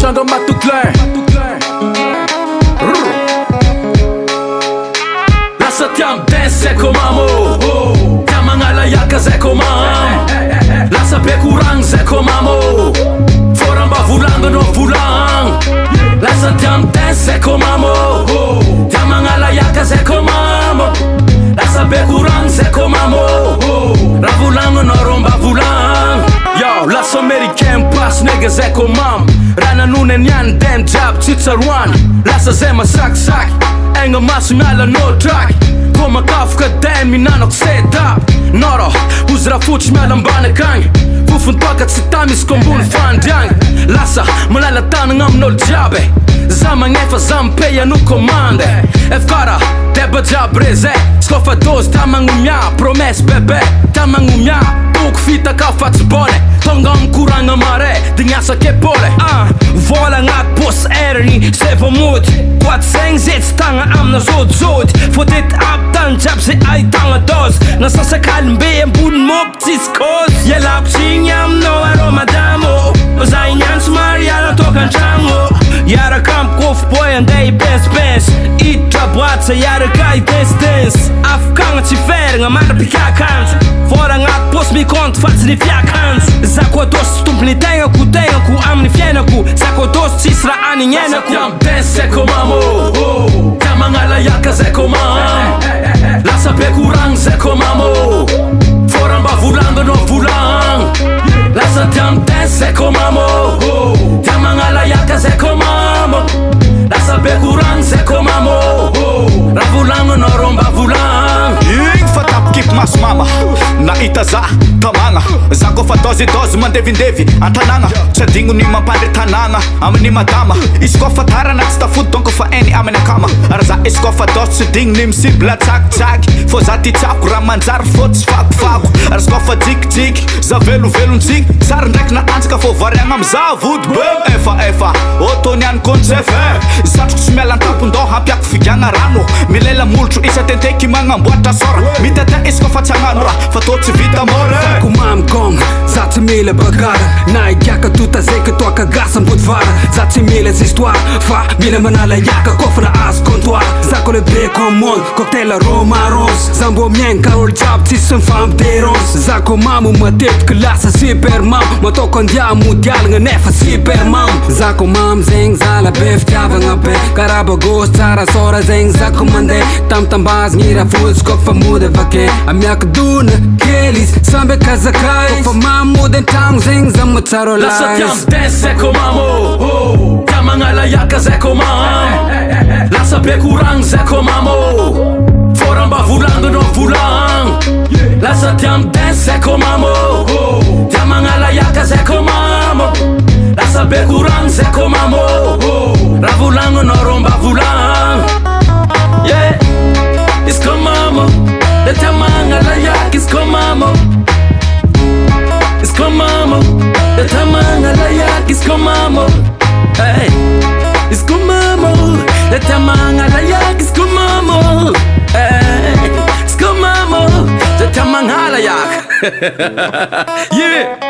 Chandra Matuklan Lasa tiam dance zay komamo Tiam magnalayaka zay komamo Lasa be koragno zay komamo Fôra mba volagno anao volagno Lasa tiam dance zay komamo Tiam magnalayaka zay komamo Lasa be koragno zay komamo Raha volagno anao rô mba volagno Yo, lasa américain pass nigga zay komamo Raha nanone niany dem jiaby tsy tsaroana Lasa zay masakisaky Egna maso miala no track Ko makafaka dem mihinanako setup Noro, ozy raha fotsy miala ambany akagny Fofony toaka tsy tamy izy kombony fandriagny Lasa malala tanagna amin'olo jiaby Za magnefa za mipay ano commande Efkara, deba jiaby re zay Skofa dose ta magnomia Promesse bebe ta magnomia Toko fita ka fatsy bole Tonga mikoragna mare Digniasa ke pole Vola agnaty pôsy airny zay vao mody Boaty zegny zay tsy tagna amina zodizody Fôtety aby tany jiaby zay ahitagna dose Nasasakalimbe ambony mopy tsisy cause Ialapotsigny aminao arô madamo Za iniany somary iala tokantragno Iaraka amiko off-boy andeha ipensipensy Iditra boaty zay iaraka idensitense Afakagna tsy feragna marapikakanjo Vola agnaty pôsy mikonto fa tsy ny fiakanjo Za koa dosy tsy tompony tegnako amin'ny fiainako Za koa dosy tsisy raha anignainako Tiam dance zay komamo Tiam magnalayaka zay komamo Lasa be koragno zay komamo Fôra mba volagno anao volagno Lasa tiam dance zay komamo Tiam magnalayaka zay komamo Lasa be koragno zay komamo Raha volagno anao rô mba volagno Igny fa tapokipy maso mama Nahita za tamagna Za kofa dozy mandevindevy antanagna Tsy adigno ny mampandry tanagna amin'ny madama Izy kofa tarana tsy tafody donc fa eny amin'ny akama Ary za izy kofa dosy tsy digno ny misibla tsakitsaky Fô za ty tsako raha manjary fô tsy fakofako Ary izy kofa jikijiky za velovelontsika Sary ndraiky natanjaka fô variagna amza vody be Efa otoniany konjefe Satroko tsy miala antapondao hampiako figiagna rano Milela molotro isa tenteky magnamboatra sora Mitete izy kofa tsy agnano raha fa tô tsy vita more Komamo gonga, za tsy mila bagara Na igiaka tota zay que toaka gasa mbody vara Za tsy mila z histoire fa mila manalayaka Kofa na azo comptoir Za ko le be commande cocktail Roma Rose Za mbo miaigny ka olo jiaby tsisy mifampiderange Za komamo matetiky lasa super mam Matoko andia modialagna nefa super mam Za komamo zegny zala be fitiavagna be Karaba gosy tsara sora zegny za ko mandeha Tamtambazigny raha fotsy kofa mody avake Amiaka dona kely izy samby kazakay Kofa mamody an-tragno zegny za matsaro Lasa tiam lies dance zay komamo Tiam magnalayaka zay komamo Lasa be koragno zay komamo Fôra mba volagno anao volagno Lasa tiam dance zay komamo Tiam magnalayaka zay komamo Lasa be koragno zay komamo Raha volagno anao rô mba volagno Yeah, it's komamo Le tiam magnalayaka is komamo It's komamo Le tiam magnalayaka is komamo Hey, it's komamo Le tiam magnalayaka is komamo Hey, it's komamo Le tiam magnalayaka Yeah